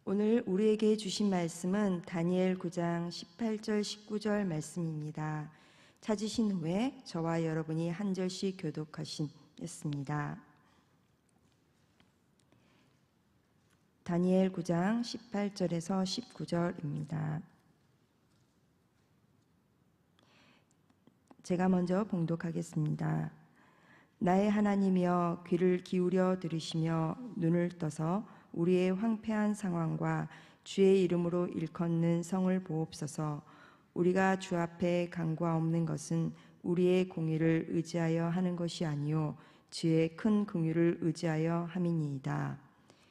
오늘 우리에게 주신 말씀은 다니엘 9장 18절 19절 말씀입니다. 찾으신 후에 저와 여러분이 한 절씩 교독하시겠습니다. 다니엘 9장 18절에서 19절입니다. 제가 먼저 봉독하겠습니다. 나의 하나님이여, 귀를 기울여 들으시며 눈을 떠서 우리의 황폐한 상황과 주의 이름으로 일컫는 성을 보옵소서. 우리가 주 앞에 간과없는 것은 우리의 공의를 의지하여 하는 것이 아니요 주의 큰 긍휼을 의지하여 함이니이다.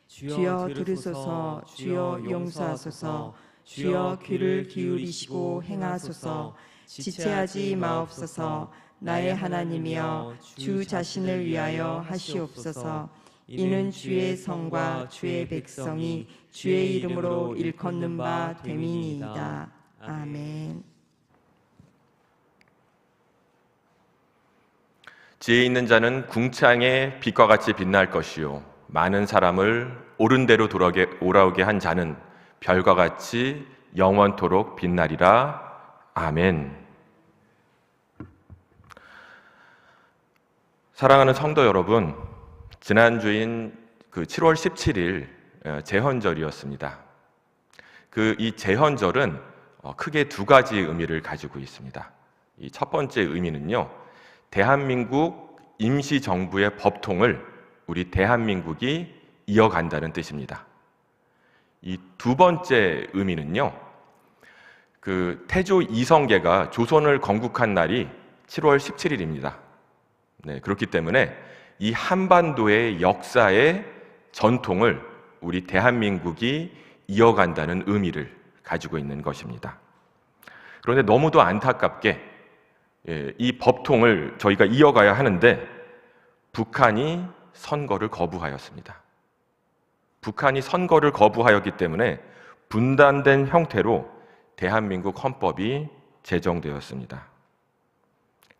주여 들으소서. 주여 용서하소서. 주여 귀를 기울이시고 행하소서. 지체하지 마옵소서. 나의 하나님이여, 주 자신을 위하여 하시옵소서. 이는 주의 성과 주의 백성이 주의 이름으로 일컫는 바 됨이니이다. 아멘. 지혜 있는 자는 궁창의 빛과 같이 빛날 것이요, 많은 사람을 옳은 대로 돌아오게 한 자는 별과 같이 영원토록 빛나리라. 아멘. 사랑하는 성도 여러분, 지난주인 7월 17일 제헌절이었습니다. 이 제헌절은 크게 두 가지 의미를 가지고 있습니다. 이 첫 번째 의미는요, 대한민국 임시정부의 법통을 우리 대한민국이 이어간다는 뜻입니다. 이 두 번째 의미는요, 태조 이성계가 조선을 건국한 날이 7월 17일입니다. 그렇기 때문에 이 한반도의 역사의 전통을 우리 대한민국이 이어간다는 의미를 가지고 있는 것입니다. 그런데 너무도 안타깝게 이 법통을 저희가 이어가야 하는데 북한이 선거를 거부하였습니다. 북한이 선거를 거부하였기 때문에 분단된 형태로 대한민국 헌법이 제정되었습니다.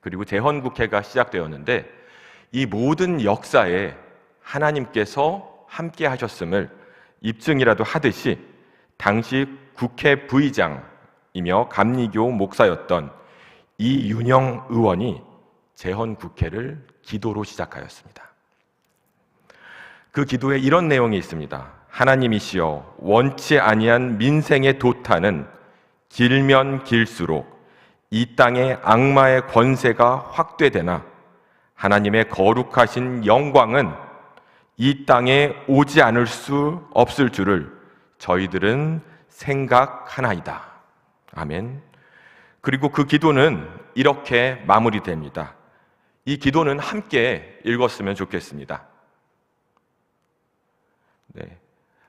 그리고 제헌국회가 시작되었는데 이 모든 역사에 하나님께서 함께 하셨음을 입증이라도 하듯이 당시 국회 부의장이며 감리교 목사였던 이윤영 의원이 제헌국회를 기도로 시작하였습니다. 그 기도에 이런 내용이 있습니다. 하나님이시여, 원치 아니한 민생의 도탄은 길면 길수록 이 땅의 악마의 권세가 확대되나 하나님의 거룩하신 영광은 이 땅에 오지 않을 수 없을 줄을 저희들은 생각하나이다. 아멘. 그리고 그 기도는 이렇게 마무리됩니다. 이 기도는 함께 읽었으면 좋겠습니다.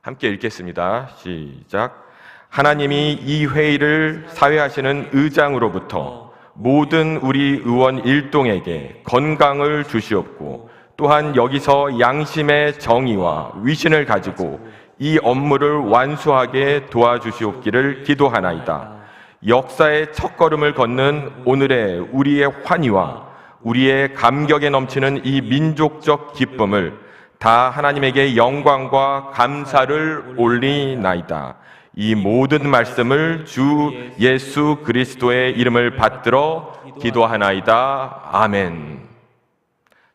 함께 읽겠습니다. 시작. 하나님이 이 회의를 사회하시는 의장으로부터 모든 우리 의원 일동에게 건강을 주시옵고, 또한 여기서 양심의 정의와 위신을 가지고 이 업무를 완수하게 도와주시옵기를 기도하나이다. 역사의 첫걸음을 걷는 오늘의 우리의 환희와 우리의 감격에 넘치는 이 민족적 기쁨을 다 하나님에게 영광과 감사를 올리나이다. 이 모든 말씀을 주 예수 그리스도의 이름을 받들어 기도하나이다. 아멘.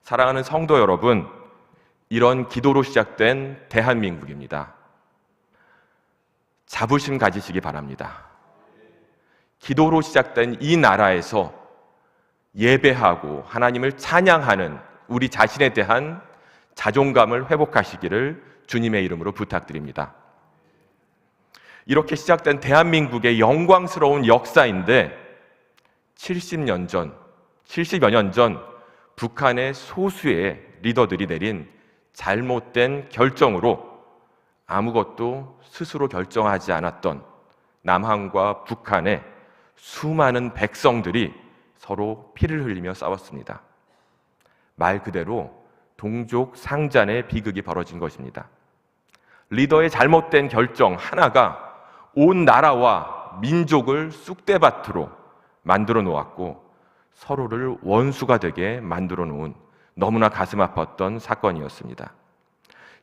사랑하는 성도 여러분, 이런 기도로 시작된 대한민국입니다. 자부심 가지시기 바랍니다. 기도로 시작된 이 나라에서 예배하고 하나님을 찬양하는 우리 자신에 대한 자존감을 회복하시기를 주님의 이름으로 부탁드립니다. 이렇게 시작된 대한민국의 영광스러운 역사인데 70여 년 전 북한의 소수의 리더들이 내린 잘못된 결정으로 아무것도 스스로 결정하지 않았던 남한과 북한의 수많은 백성들이 서로 피를 흘리며 싸웠습니다. 말 그대로 동족 상잔의 비극이 벌어진 것입니다. 리더의 잘못된 결정 하나가 온 나라와 민족을 쑥대밭으로 만들어 놓았고 서로를 원수가 되게 만들어 놓은 너무나 가슴 아팠던 사건이었습니다.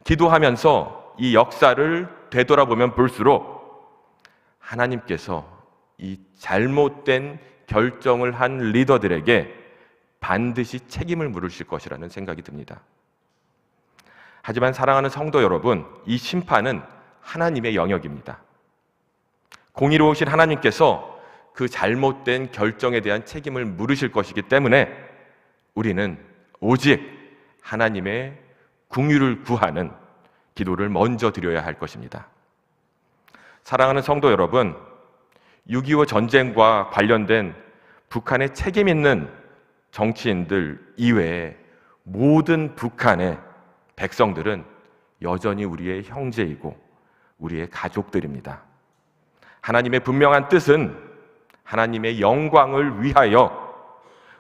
기도하면서 이 역사를 되돌아보면 볼수록 하나님께서 이 잘못된 결정을 한 리더들에게 반드시 책임을 물으실 것이라는 생각이 듭니다. 하지만 사랑하는 성도 여러분, 이 심판은 하나님의 영역입니다. 공의로우신 하나님께서 그 잘못된 결정에 대한 책임을 물으실 것이기 때문에 우리는 오직 하나님의 긍휼을 구하는 기도를 먼저 드려야 할 것입니다. 사랑하는 성도 여러분, 6.25 전쟁과 관련된 북한의 책임 있는 정치인들 이외에 모든 북한의 백성들은 여전히 우리의 형제이고 우리의 가족들입니다. 하나님의 분명한 뜻은 하나님의 영광을 위하여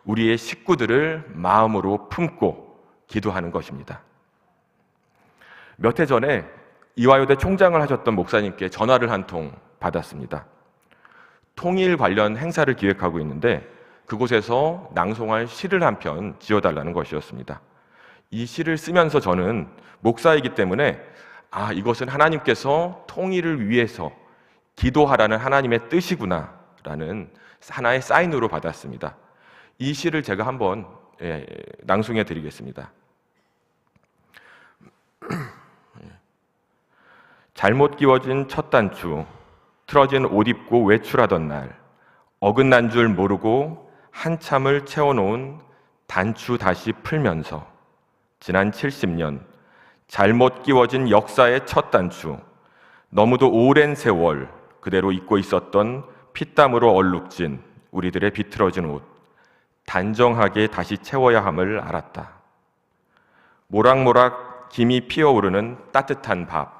우리의 식구들을 마음으로 품고 기도하는 것입니다. 몇 해 전에 이화여대 총장을 하셨던 목사님께 전화를 한 통 받았습니다. 통일 관련 행사를 기획하고 있는데 그곳에서 낭송할 시를 한 편 지어달라는 것이었습니다. 이 시를 쓰면서 저는 목사이기 때문에 이것은 하나님께서 통일을 위해서 기도하라는 하나님의 뜻이구나 라는 하나의 사인으로 받았습니다. 이 시를 제가 한번 낭송해 드리겠습니다. 잘못 끼워진 첫 단추, 틀어진 옷 입고 외출하던 날, 어긋난 줄 모르고 한참을 채워놓은 단추 다시 풀면서 지난 70년 잘못 끼워진 역사의 첫 단추, 너무도 오랜 세월 그대로 잊고 있었던 피땀으로 얼룩진 우리들의 비틀어진 옷, 단정하게 다시 채워야 함을 알았다. 모락모락 김이 피어오르는 따뜻한 밥,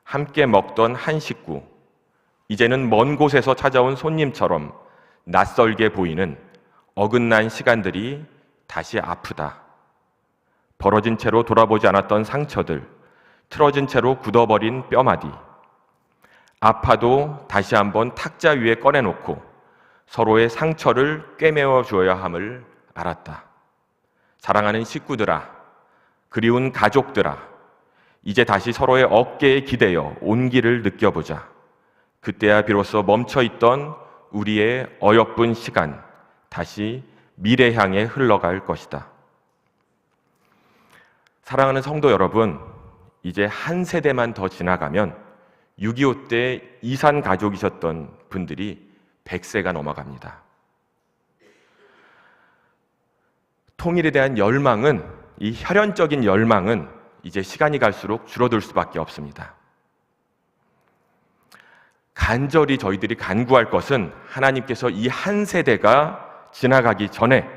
함께 먹던 한 식구, 이제는 먼 곳에서 찾아온 손님처럼 낯설게 보이는 어긋난 시간들이 다시 아프다. 벌어진 채로 돌아보지 않았던 상처들, 틀어진 채로 굳어버린 뼈마디, 아파도 다시 한번 탁자 위에 꺼내놓고 서로의 상처를 꿰매어 주어야 함을 알았다. 사랑하는 식구들아, 그리운 가족들아, 이제 다시 서로의 어깨에 기대어 온기를 느껴보자. 그때야 비로소 멈춰있던 우리의 어여쁜 시간, 다시 미래 향해 흘러갈 것이다. 사랑하는 성도 여러분, 이제 한 세대만 더 지나가면 6.25 때 이산 가족이셨던 분들이 100세가 넘어갑니다. 통일에 대한 열망은, 이 혈연적인 열망은 이제 시간이 갈수록 줄어들 수밖에 없습니다. 간절히 저희들이 간구할 것은 하나님께서 이 한 세대가 지나가기 전에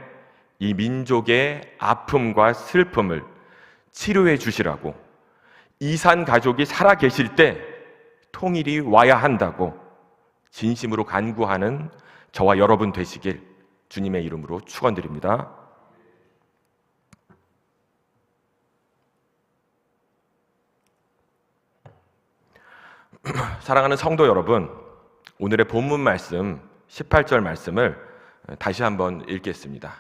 이 민족의 아픔과 슬픔을 치료해 주시라고, 이산 가족이 살아 계실 때 통일이 와야 한다고 진심으로 간구하는 저와 여러분 되시길 주님의 이름으로 축원드립니다. 사랑하는 성도 여러분, 오늘의 본문 말씀 18절 말씀을 다시 한번 읽겠습니다.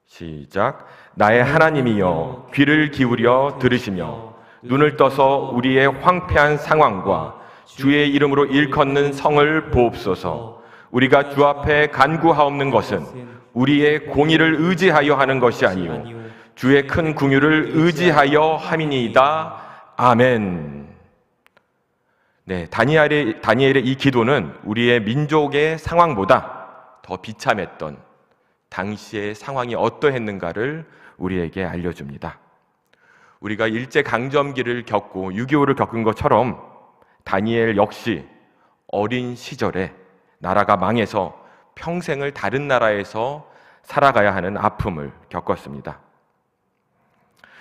시작. 나의 하나님이여, 귀를 기울여 들으시며 눈을 떠서 우리의 황폐한 상황과 주의 이름으로 일컫는 성을 보옵소서. 우리가 주 앞에 간구하옵는 것은 우리의 공의를 의지하여 하는 것이 아니요 주의 큰 긍휼을 의지하여 함이니이다. 아멘. 네, 다니엘의 이 기도는 우리의 민족의 상황보다 더 비참했던 당시의 상황이 어떠했는가를 우리에게 알려줍니다. 우리가 일제강점기를 겪고 6.25를 겪은 것처럼 다니엘 역시 어린 시절에 나라가 망해서 평생을 다른 나라에서 살아가야 하는 아픔을 겪었습니다.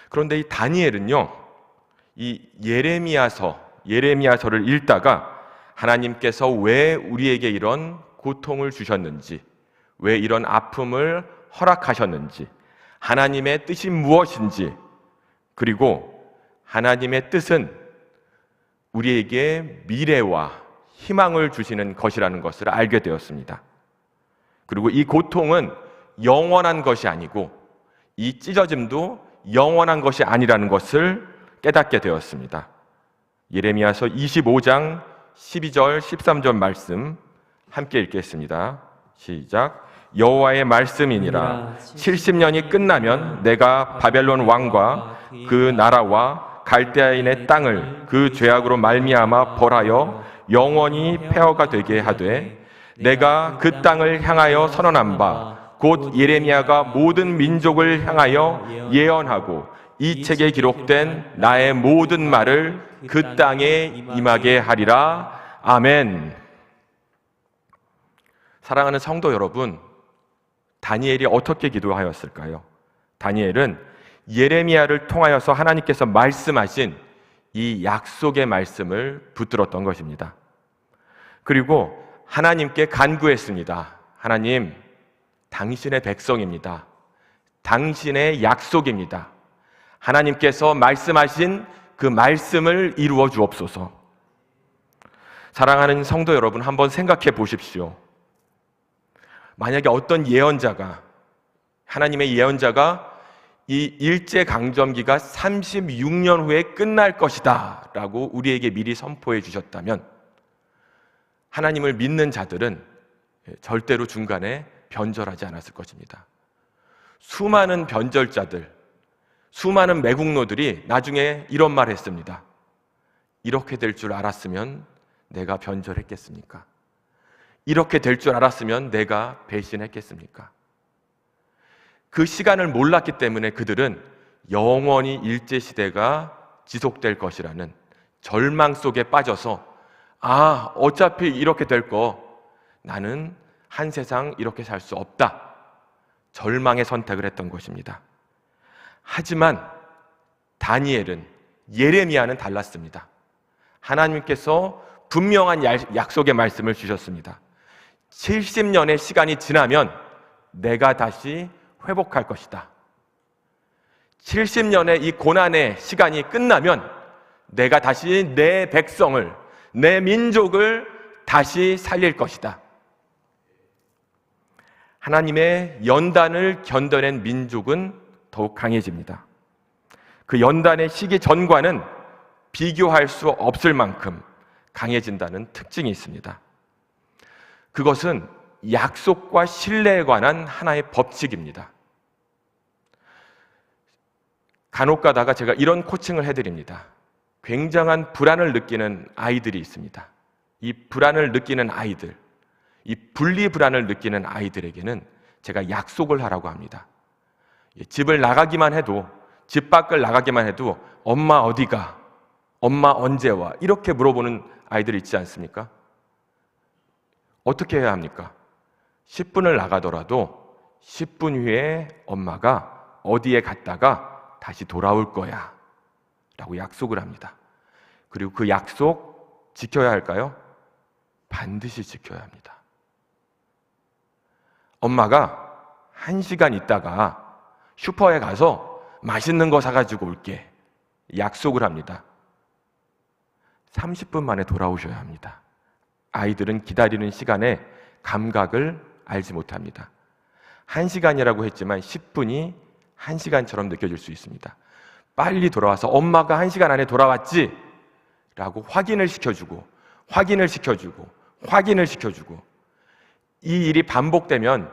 그런데 이 다니엘은요, 이 예레미야서를 읽다가 하나님께서 왜 우리에게 이런 고통을 주셨는지, 왜 이런 아픔을 허락하셨는지, 하나님의 뜻이 무엇인지, 그리고 하나님의 뜻은 우리에게 미래와 희망을 주시는 것이라는 것을 알게 되었습니다. 그리고 이 고통은 영원한 것이 아니고 이 찢어짐도 영원한 것이 아니라는 것을 깨닫게 되었습니다. 예레미야서 25장 12절 13절 말씀 함께 읽겠습니다. 시작. 여호와의 말씀이니라. 70년이 끝나면 내가 바벨론 왕과 그 나라와 갈대아인의 땅을 그 죄악으로 말미암아 벌하여 영원히 폐허가 되게 하되, 내가 그 땅을 향하여 선언한 바 곧 예레미야가 모든 민족을 향하여 예언하고 이 책에 기록된 나의 모든 말을 그 땅에 임하게 하리라. 아멘. 사랑하는 성도 여러분, 다니엘이 어떻게 기도하였을까요? 다니엘은 예레미야를 통하여서 하나님께서 말씀하신 이 약속의 말씀을 붙들었던 것입니다. 그리고 하나님께 간구했습니다. 하나님, 당신의 백성입니다. 당신의 약속입니다. 하나님께서 말씀하신 그 말씀을 이루어 주옵소서. 사랑하는 성도 여러분, 한번 생각해 보십시오. 만약에 어떤 예언자가, 하나님의 예언자가 이 일제강점기가 36년 후에 끝날 것이다 라고 우리에게 미리 선포해 주셨다면, 하나님을 믿는 자들은 절대로 중간에 변절하지 않았을 것입니다. 수많은 변절자들, 수많은 매국노들이 나중에 이런 말 했습니다. 이렇게 될 줄 알았으면 내가 변절했겠습니까? 이렇게 될 줄 알았으면 내가 배신했겠습니까? 그 시간을 몰랐기 때문에 그들은 영원히 일제시대가 지속될 것이라는 절망 속에 빠져서, 어차피 이렇게 될 거, 나는 한 세상 이렇게 살 수 없다, 절망의 선택을 했던 것입니다. 하지만 다니엘은, 예레미야는 달랐습니다. 하나님께서 분명한 약속의 말씀을 주셨습니다. 70년의 시간이 지나면 내가 다시 회복할 것이다. 70년의 이 고난의 시간이 끝나면 내가 다시 내 백성을, 내 민족을 다시 살릴 것이다. 하나님의 연단을 견뎌낸 민족은 더욱 강해집니다. 그 연단의 시기 전과는 비교할 수 없을 만큼 강해진다는 특징이 있습니다. 그것은 약속과 신뢰에 관한 하나의 법칙입니다. 간혹 가다가 제가 이런 코칭을 해드립니다. 굉장한 불안을 느끼는 아이들이 있습니다. 이 불안을 느끼는 아이들, 이 분리불안을 느끼는 아이들에게는 제가 약속을 하라고 합니다. 집을 나가기만 해도, 집 밖을 나가기만 해도 엄마 어디가? 엄마 언제 와? 이렇게 물어보는 아이들이 있지 않습니까? 어떻게 해야 합니까? 10분을 나가더라도 10분 후에 엄마가 어디에 갔다가 다시 돌아올 거야 라고 약속을 합니다. 그리고 그 약속 지켜야 할까요? 반드시 지켜야 합니다. 엄마가 1시간 있다가 슈퍼에 가서 맛있는 거 사가지고 올게, 약속을 합니다. 30분 만에 돌아오셔야 합니다. 아이들은 기다리는 시간에 감각을 알지 못합니다. 1시간이라고 했지만 10분이 1시간처럼 느껴질 수 있습니다. 빨리 돌아와서 엄마가 1시간 안에 돌아왔지? 라고 확인을 시켜주고, 확인을 시켜주고, 확인을 시켜주고, 이 일이 반복되면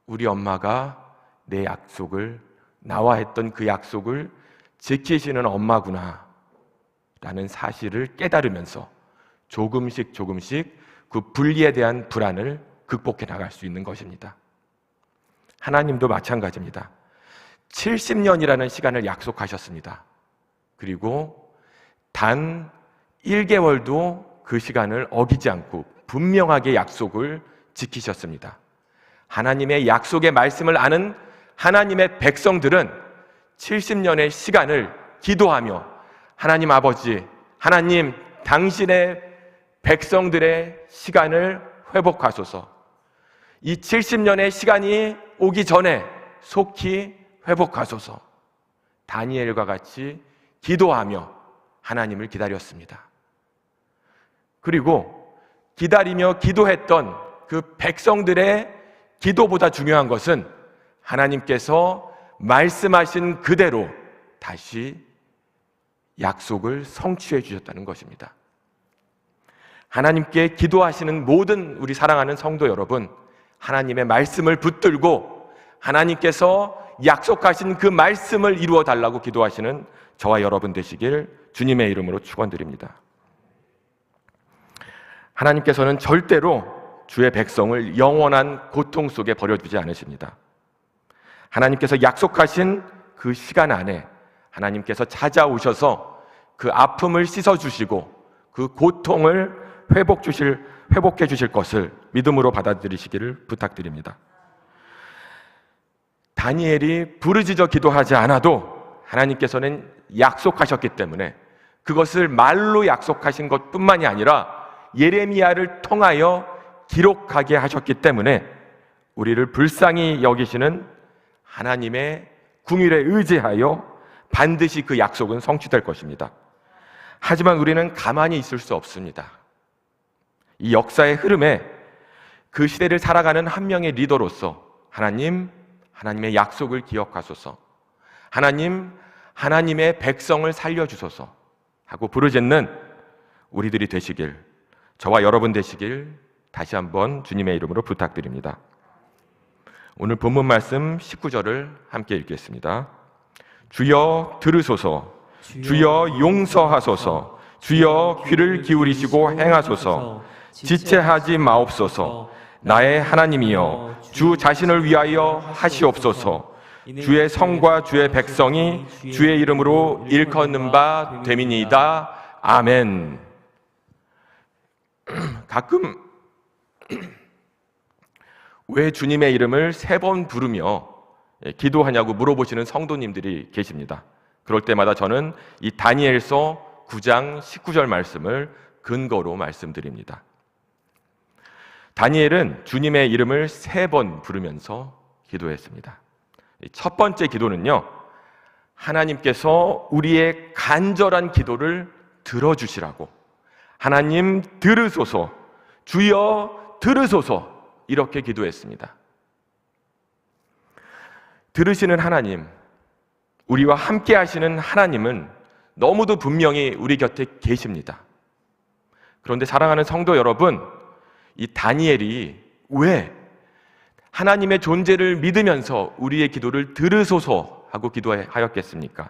우리 엄마가 내 약속을, 나와 했던 그 약속을 지키시는 엄마구나 라는 사실을 깨달으면서 조금씩 그 분리에 대한 불안을 극복해 나갈 수 있는 것입니다. 하나님도 마찬가지입니다. 70년이라는 시간을 약속하셨습니다. 그리고 단 1개월도 그 시간을 어기지 않고 분명하게 약속을 지키셨습니다. 하나님의 약속의 말씀을 아는 하나님의 백성들은 70년의 시간을 기도하며, 하나님 아버지, 하나님 당신의 백성들의 시간을 회복하소서, 이 70년의 시간이 오기 전에 속히 회복하소서, 다니엘과 같이 기도하며 하나님을 기다렸습니다. 그리고 기다리며 기도했던 그 백성들의 기도보다 중요한 것은 하나님께서 말씀하신 그대로 다시 약속을 성취해 주셨다는 것입니다. 하나님께 기도하시는 모든 우리 사랑하는 성도 여러분, 하나님의 말씀을 붙들고 하나님께서 약속하신 그 말씀을 이루어 달라고 기도하시는 저와 여러분 되시길 주님의 이름으로 축원드립니다. 하나님께서는 절대로 주의 백성을 영원한 고통 속에 버려두지 않으십니다. 하나님께서 약속하신 그 시간 안에 하나님께서 찾아오셔서 그 아픔을 씻어주시고 그 고통을 회복해 주실 것을 믿음으로 받아들이시기를 부탁드립니다. 다니엘이 부르짖어 기도하지 않아도 하나님께서는 약속하셨기 때문에 그것을 말로 약속하신 것뿐만이 아니라 예레미야를 통하여 기록하게 하셨기 때문에 우리를 불쌍히 여기시는 하나님의 궁율에 의지하여 반드시 그 약속은 성취될 것입니다. 하지만 우리는 가만히 있을 수 없습니다. 이 역사의 흐름에 그 시대를 살아가는 한 명의 리더로서 하나님의 약속을 기억하소서, 하나님의 백성을 살려주소서 하고 부르짖는 우리들이 되시길, 저와 여러분 되시길 다시 한번 주님의 이름으로 부탁드립니다. 오늘 본문 말씀 19절을 함께 읽겠습니다. 주여 들으소서, 주여 용서하소서, 주여 귀를 기울이시고 행하소서, 지체하지 마옵소서. 나의 하나님이여, 주 자신을 위하여 하시옵소서. 주의 성과 주의 백성이 주의 이름으로 일컫는 바 됨이니이다. 아멘. 가끔 왜 주님의 이름을 3번 부르며 기도하냐고 물어보시는 성도님들이 계십니다. 그럴 때마다 저는 이 다니엘서 9장 19절 말씀을 근거로 말씀드립니다. 다니엘은 주님의 이름을 3번 부르면서 기도했습니다. 첫 번째 기도는요, 하나님께서 우리의 간절한 기도를 들어주시라고, 하나님 들으소서, 주여 들으소서, 이렇게 기도했습니다. 들으시는 하나님, 우리와 함께 하시는 하나님은 너무도 분명히 우리 곁에 계십니다. 그런데 사랑하는 성도 여러분, 이 다니엘이 왜 하나님의 존재를 믿으면서 우리의 기도를 들으소서 하고 기도하였겠습니까?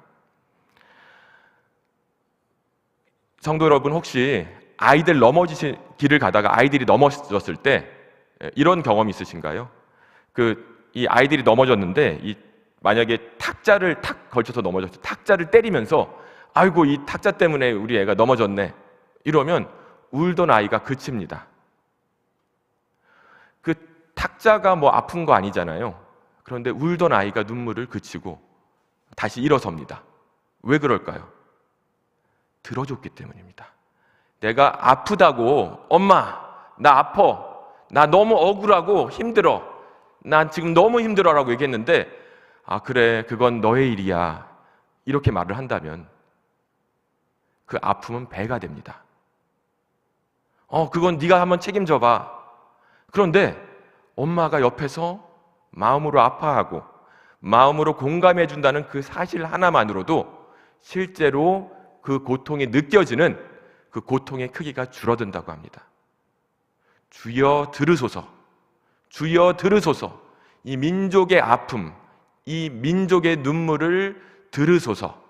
성도 여러분, 혹시 아이들 넘어지신 길을 가다가 아이들이 넘어졌을 때 이런 경험 있으신가요? 이 아이들이 넘어졌는데 만약에 탁자를 탁 걸쳐서 넘어졌을 때 탁자를 때리면서 아이고 이 탁자 때문에 우리 애가 넘어졌네, 이러면 울던 아이가 그칩니다. 그 탁자가 뭐 아픈 거 아니잖아요. 그런데 울던 아이가 눈물을 그치고 다시 일어섭니다. 왜 그럴까요? 들어줬기 때문입니다. 내가 아프다고, 엄마 나 아파, 나 너무 억울하고 힘들어, 난 지금 너무 힘들어라고 얘기했는데, 아 그래 그건 너의 일이야, 이렇게 말을 한다면 그 아픔은 배가 됩니다. 그건 네가 한번 책임져 봐. 그런데 엄마가 옆에서 마음으로 아파하고 마음으로 공감해 준다는 그 사실 하나만으로도 실제로 그 고통이 느껴지는 그 고통의 크기가 줄어든다고 합니다. 주여 들으소서, 주여 들으소서, 이 민족의 아픔, 이 민족의 눈물을 들으소서.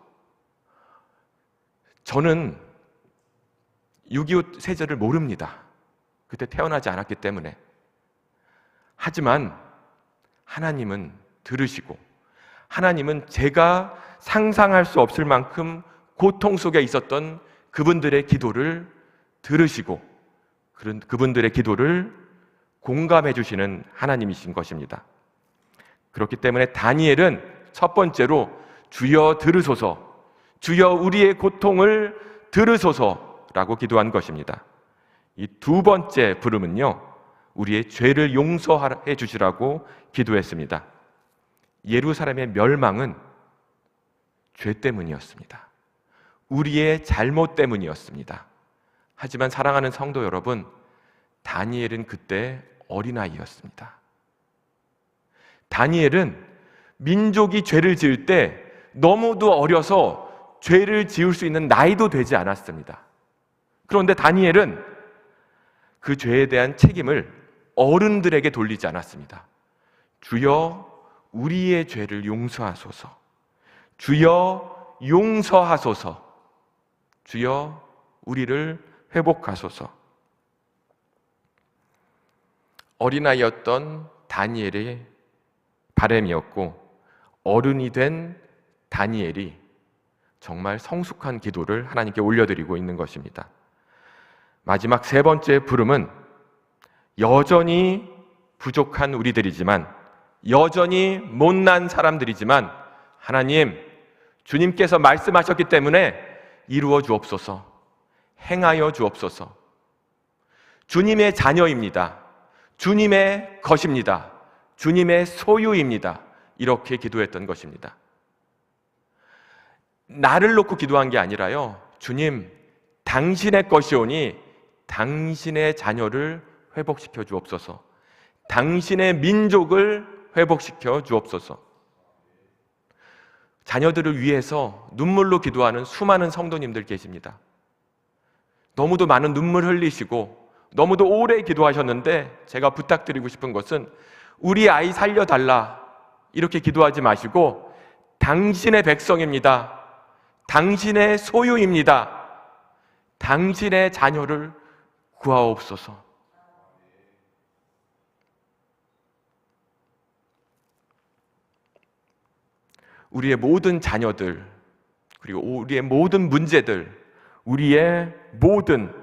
저는 6.25 세대를 모릅니다. 그때 태어나지 않았기 때문에. 하지만 하나님은 들으시고, 하나님은 제가 상상할 수 없을 만큼 고통 속에 있었던 그분들의 기도를 들으시고 그분들의 기도를 공감해 주시는 하나님이신 것입니다. 그렇기 때문에 다니엘은 첫 번째로 주여 들으소서, 주여 우리의 고통을 들으소서라고 기도한 것입니다. 이 두 번째 부름은요, 우리의 죄를 용서해 주시라고 기도했습니다. 예루살렘의 멸망은 죄 때문이었습니다. 우리의 잘못 때문이었습니다. 하지만 사랑하는 성도 여러분, 다니엘은 그때 어린아이였습니다. 다니엘은 민족이 죄를 지을 때 너무도 어려서 죄를 지을 수 있는 나이도 되지 않았습니다. 그런데 다니엘은 그 죄에 대한 책임을 어른들에게 돌리지 않았습니다. 주여 우리의 죄를 용서하소서. 주여 용서하소서. 주여 우리를 회복하소서. 어린아이였던 다니엘의 바람이었고 어른이 된 다니엘이 정말 성숙한 기도를 하나님께 올려드리고 있는 것입니다. 마지막 세 번째 부름은 여전히 부족한 우리들이지만 여전히 못난 사람들이지만 하나님, 주님께서 말씀하셨기 때문에 이루어 주옵소서, 행하여 주옵소서. 주님의 자녀입니다. 주님의 것입니다. 주님의 소유입니다. 이렇게 기도했던 것입니다. 나를 놓고 기도한 게 아니라요, 주님, 당신의 것이오니 당신의 자녀를 회복시켜 주옵소서. 당신의 민족을 회복시켜 주옵소서. 자녀들을 위해서 눈물로 기도하는 수많은 성도님들 계십니다. 너무도 많은 눈물 흘리시고 너무도 오래 기도하셨는데 제가 부탁드리고 싶은 것은 우리 아이 살려달라 이렇게 기도하지 마시고 당신의 백성입니다. 당신의 소유입니다. 당신의 자녀를 구하옵소서. 우리의 모든 자녀들, 그리고 우리의 모든 문제들, 우리의 모든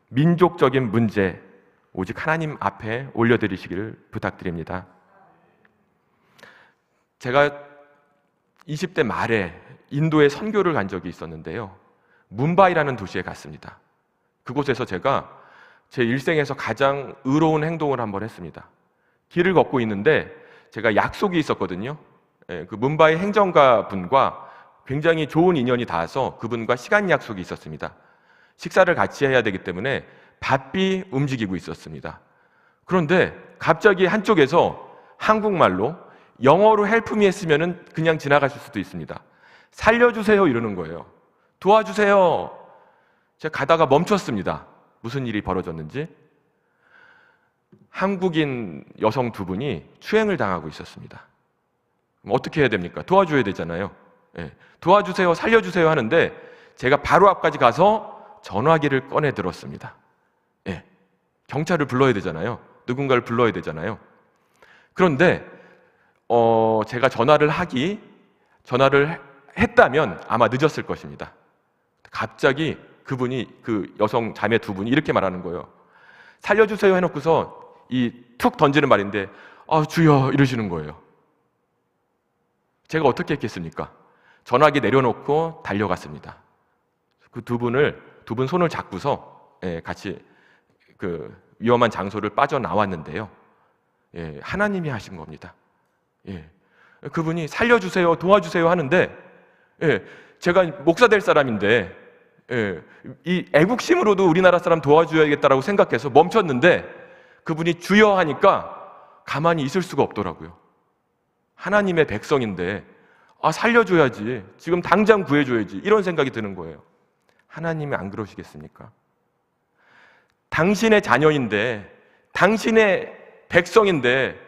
민족적인 문제, 오직 하나님 앞에 올려드리시기를 부탁드립니다. 제가 20대 말에 인도에 선교를 간 적이 있었는데요, 뭄바이라는 도시에 갔습니다. 그곳에서 제가 제 일생에서 가장 의로운 행동을 한번 했습니다. 길을 걷고 있는데 제가 약속이 있었거든요. 그 뭄바이 행정가 분과 굉장히 좋은 인연이 닿아서 그분과 시간 약속이 있었습니다. 식사를 같이 해야 되기 때문에 바삐 움직이고 있었습니다. 그런데 갑자기 한쪽에서 한국말로 영어로 헬프 미 했으면 그냥 지나가실 수도 있습니다. 살려주세요 이러는 거예요. 도와주세요. 제가 가다가 멈췄습니다. 무슨 일이 벌어졌는지. 한국인 여성 두 분이 추행을 당하고 있었습니다. 어떻게 해야 됩니까? 도와줘야 되잖아요. 도와주세요, 살려주세요 하는데 제가 바로 앞까지 가서 전화기를 꺼내 들었습니다. 경찰을 불러야 되잖아요. 누군가를 불러야 되잖아요. 그런데 제가 전화를 했다면 아마 늦었을 것입니다. 갑자기 그분이, 그 여성 자매 두 분이 이렇게 말하는 거예요. 살려주세요 해놓고서 툭 던지는 말인데 주여 이러시는 거예요. 제가 어떻게 했겠습니까? 전화기 내려놓고 달려갔습니다. 그 두 분 손을 잡고서 같이 그 위험한 장소를 빠져나왔는데요. 하나님이 하신 겁니다. 그분이 살려주세요, 도와주세요 하는데 제가 목사 될 사람인데 이 애국심으로도 우리나라 사람 도와줘야겠다라고 생각해서 멈췄는데 그분이 주여 하니까 가만히 있을 수가 없더라고요. 하나님의 백성인데 살려줘야지, 지금 당장 구해줘야지, 이런 생각이 드는 거예요. 하나님이 안 그러시겠습니까? 당신의 자녀인데, 당신의 백성인데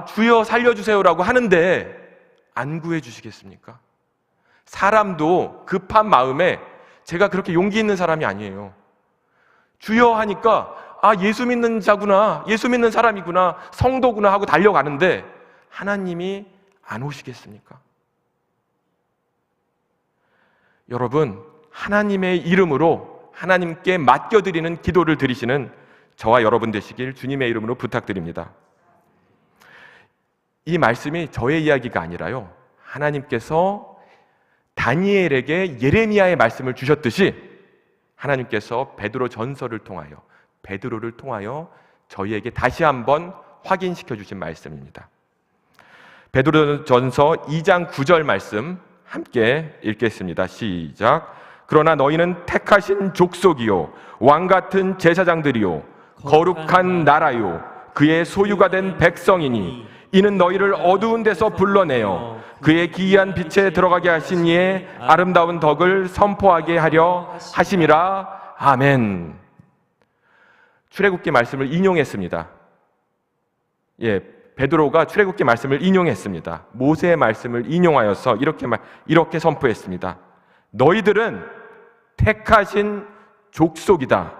주여 살려주세요라고 하는데 안 구해주시겠습니까? 사람도 급한 마음에, 제가 그렇게 용기 있는 사람이 아니에요. 주여 하니까 예수 믿는 자구나, 예수 믿는 사람이구나, 성도구나 하고 달려가는데 하나님이 안 오시겠습니까? 여러분, 하나님의 이름으로 하나님께 맡겨드리는 기도를 드리시는 저와 여러분 되시길 주님의 이름으로 부탁드립니다. 이 말씀이 저의 이야기가 아니라요, 하나님께서 다니엘에게 예레미야의 말씀을 주셨듯이 하나님께서 베드로 전서를 통하여, 베드로를 통하여 저희에게 다시 한번 확인시켜 주신 말씀입니다. 베드로 전서 2장 9절 말씀 함께 읽겠습니다. 시작. 그러나 너희는 택하신 족속이요 왕같은 제사장들이요 거룩한 나라요 그의 소유가 된 백성이니 이는 너희를 어두운 데서 불러내어 그의 기이한 빛에 들어가게 하신 이의 아름다운 덕을 선포하게 하려 하심이라. 아멘. 출애굽기 말씀을 인용했습니다. 베드로가 출애굽기 말씀을 인용했습니다. 모세의 말씀을 인용하여서 이렇게 선포했습니다. 너희들은 택하신 족속이다.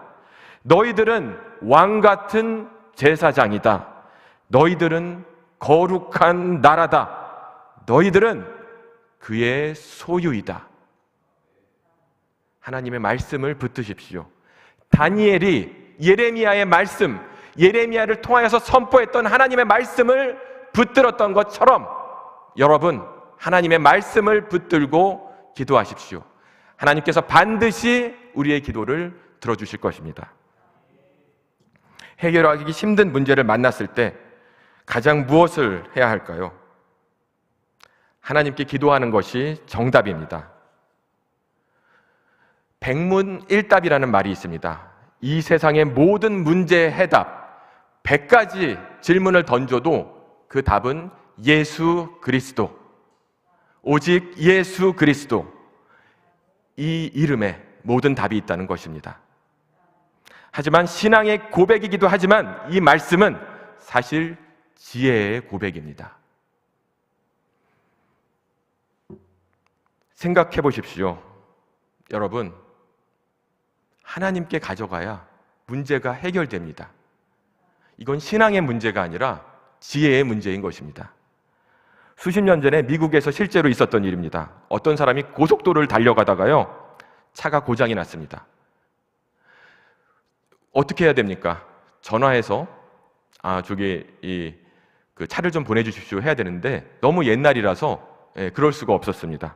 너희들은 왕 같은 제사장이다. 너희들은 거룩한 나라다. 너희들은 그의 소유이다. 하나님의 말씀을 붙드십시오. 다니엘이 예레미야의 말씀, 예레미야를 통하여서 선포했던 하나님의 말씀을 붙들었던 것처럼 여러분, 하나님의 말씀을 붙들고 기도하십시오. 하나님께서 반드시 우리의 기도를 들어주실 것입니다. 해결하기 힘든 문제를 만났을 때 가장 무엇을 해야 할까요? 하나님께 기도하는 것이 정답입니다. 백문일답이라는 말이 있습니다. 이 세상의 모든 문제의 해답, 100가지 질문을 던져도 그 답은 예수 그리스도, 오직 예수 그리스도, 이 이름에 모든 답이 있다는 것입니다. 하지만 신앙의 고백이기도 하지만 이 말씀은 사실 지혜의 고백입니다. 생각해 보십시오. 여러분, 하나님께 가져가야 문제가 해결됩니다. 이건 신앙의 문제가 아니라 지혜의 문제인 것입니다. 수십 년 전에 미국에서 실제로 있었던 일입니다. 어떤 사람이 고속도로를 달려가다가요, 차가 고장이 났습니다. 어떻게 해야 됩니까? 전화해서 그 차를 좀 보내주십시오 해야 되는데 너무 옛날이라서 그럴 수가 없었습니다.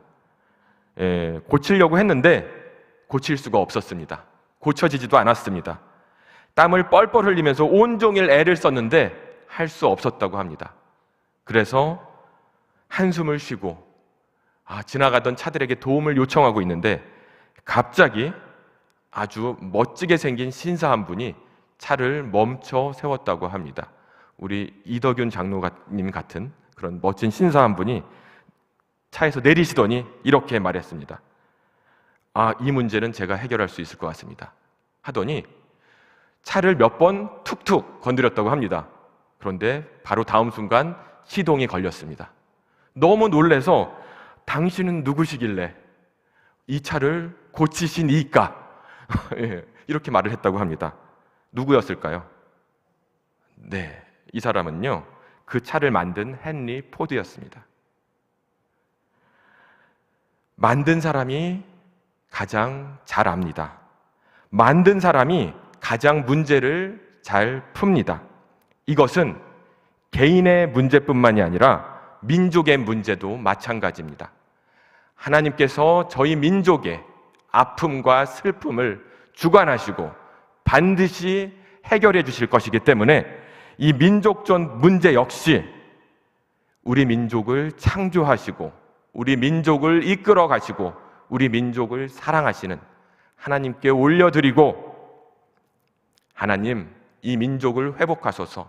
고치려고 했는데 고칠 수가 없었습니다. 고쳐지지도 않았습니다. 땀을 뻘뻘 흘리면서 온종일 애를 썼는데 할 수 없었다고 합니다. 그래서 한숨을 쉬고 지나가던 차들에게 도움을 요청하고 있는데 갑자기 아주 멋지게 생긴 신사 한 분이 차를 멈춰 세웠다고 합니다. 우리 이덕윤 장로님 같은 그런 멋진 신사 한 분이 차에서 내리시더니 이렇게 말했습니다. 이 문제는 제가 해결할 수 있을 것 같습니다. 하더니 차를 몇 번 툭툭 건드렸다고 합니다. 그런데 바로 다음 순간 시동이 걸렸습니다. 너무 놀라서 당신은 누구시길래 이 차를 고치시니까 이렇게 말을 했다고 합니다. 누구였을까요? 네, 이 사람은요, 그 차를 만든 헨리 포드였습니다. 만든 사람이 가장 잘 압니다. 만든 사람이 가장 문제를 잘 풉니다. 이것은 개인의 문제뿐만이 아니라 민족의 문제도 마찬가지입니다. 하나님께서 저희 민족의 아픔과 슬픔을 주관하시고 반드시 해결해 주실 것이기 때문에 이 민족전 문제 역시 우리 민족을 창조하시고 우리 민족을 이끌어 가시고 우리 민족을 사랑하시는 하나님께 올려드리고, 하나님, 이 민족을 회복하소서.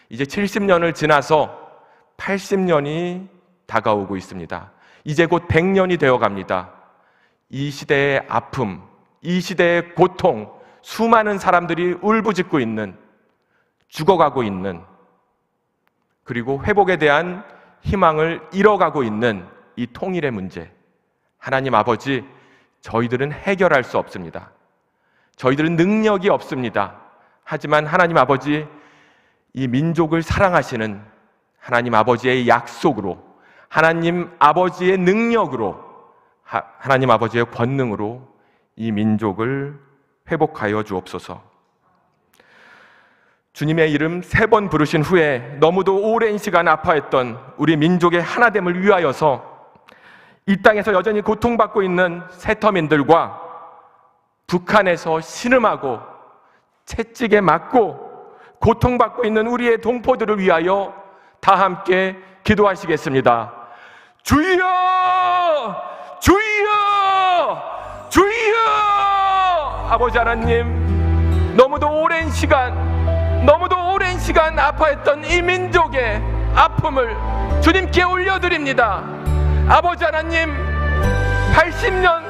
이제 70년을 지나서 80년이 다가오고 있습니다. 이제 곧 100년이 되어 갑니다. 이 시대의 아픔, 이 시대의 고통, 수많은 사람들이 울부짖고 있는, 죽어가고 있는, 그리고 회복에 대한 희망을 잃어가고 있는 이 통일의 문제, 하나님 아버지, 저희들은 해결할 수 없습니다. 저희들은 능력이 없습니다. 하지만 하나님 아버지, 이 민족을 사랑하시는 하나님 아버지의 약속으로, 하나님 아버지의 능력으로, 하나님 아버지의 권능으로 이 민족을 회복하여 주옵소서. 주님의 이름 3번 부르신 후에 너무도 오랜 시간 아파했던 우리 민족의 하나됨을 위하여서 이 땅에서 여전히 고통받고 있는 세터민들과 북한에서 신음하고 채찍에 맞고 고통받고 있는 우리의 동포들을 위하여 다 함께 기도하시겠습니다. 주여! 주여! 주여! 아버지 하나님, 너무도 오랜 시간 아파했던 이 민족의 아픔을 주님께 올려드립니다. 아버지 하나님, 80년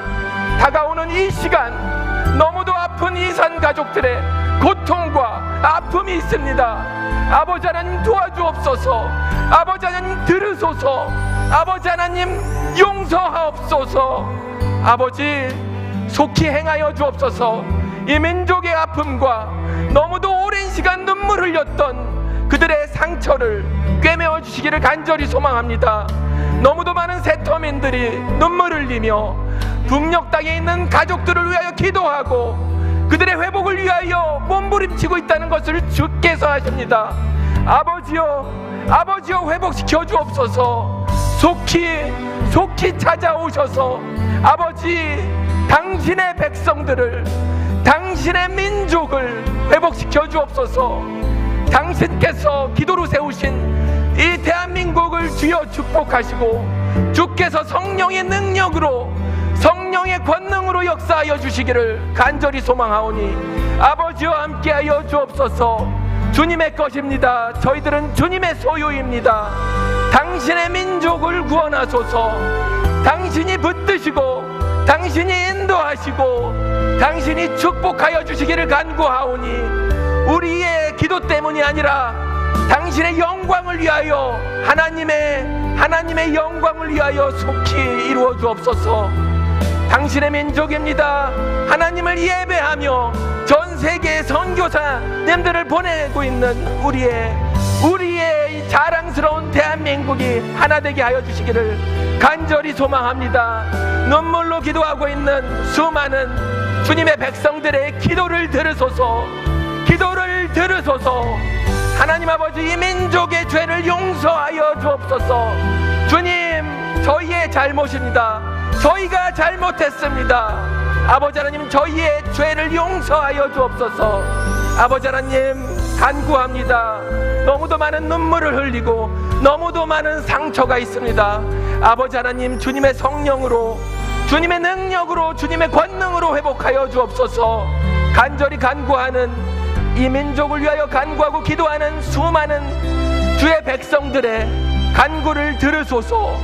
다가오는 이 시간, 너무도 아픈 이산 가족들의 고통과 아픔이 있습니다. 아버지 하나님 도와주옵소서. 아버지 하나님 들으소서. 아버지 하나님 용서하옵소서. 아버지 속히 행하여 주옵소서. 이 민족의 아픔과 너무도 오랜 시간 눈물 흘렸던 그들의 상처를 꿰매어 주시기를 간절히 소망합니다. 너무도 많은 세터민들이 눈물 흘리며 북녘 땅에 있는 가족들을 위하여 기도하고 그들의 회복을 위하여 몸부림치고 있다는 것을 주께서 하십니다. 아버지여, 아버지여, 회복시켜 주옵소서. 속히 찾아오셔서 아버지, 당신의 백성들을, 당신의 민족을 회복시켜 주옵소서. 당신께서 기도로 세우신 이 대한민국을 주여 축복하시고 주께서 성령의 능력으로, 성령의 권능으로 역사하여 주시기를 간절히 소망하오니 아버지와 함께하여 주옵소서. 주님의 것입니다. 저희들은 주님의 소유입니다. 당신의 민족을 구원하소서. 당신이 붙드시고 당신이 인도하시고 당신이 축복하여 주시기를 간구하오니 우리의 기도 때문이 아니라 당신의 영광을 위하여, 하나님의 영광을 위하여 속히 이루어 주옵소서. 당신의 민족입니다. 하나님을 예배하며 전 세계의 선교사님들을 보내고 있는 우리의 이 자랑스러운 대한민국이 하나 되게 하여 주시기를 간절히 소망합니다. 눈물로 기도하고 있는 수많은 주님의 백성들의 기도를 들으소서. 하나님 아버지, 이 민족의 죄를 용서하여 주옵소서. 주님, 저희의 잘못입니다. 저희가 잘못했습니다. 아버지 하나님, 저희의 죄를 용서하여 주옵소서. 아버지 하나님, 간구합니다. 너무도 많은 눈물을 흘리고 너무도 많은 상처가 있습니다. 아버지 하나님, 주님의 성령으로, 주님의 능력으로, 주님의 권능으로 회복하여 주옵소서. 간절히 간구하는 이 민족을 위하여 간구하고 기도하는 수많은 주의 백성들의 간구를 들으소서.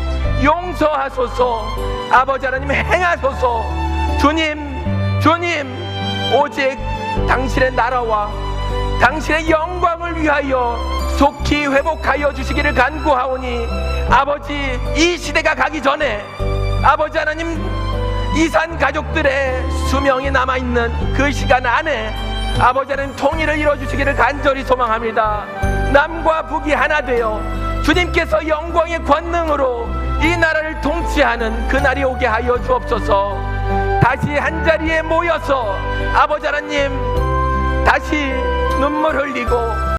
용서하소서. 아버지 하나님, 행하소서. 주님, 오직 당신의 나라와 당신의 영광을 위하여 속히 회복하여 주시기를 간구하오니 아버지, 이 시대가 가기 전에 아버지 하나님, 이산 가족들의 수명이 남아있는 그 시간 안에 아버지 하나님 통일을 이루어주시기를 간절히 소망합니다. 남과 북이 하나 되어 주님께서 영광의 권능으로 이 나라를 통치하는 그날이 오게 하여 주옵소서. 다시 한자리에 모여서 아버지 하나님, 다시 눈물 흘리고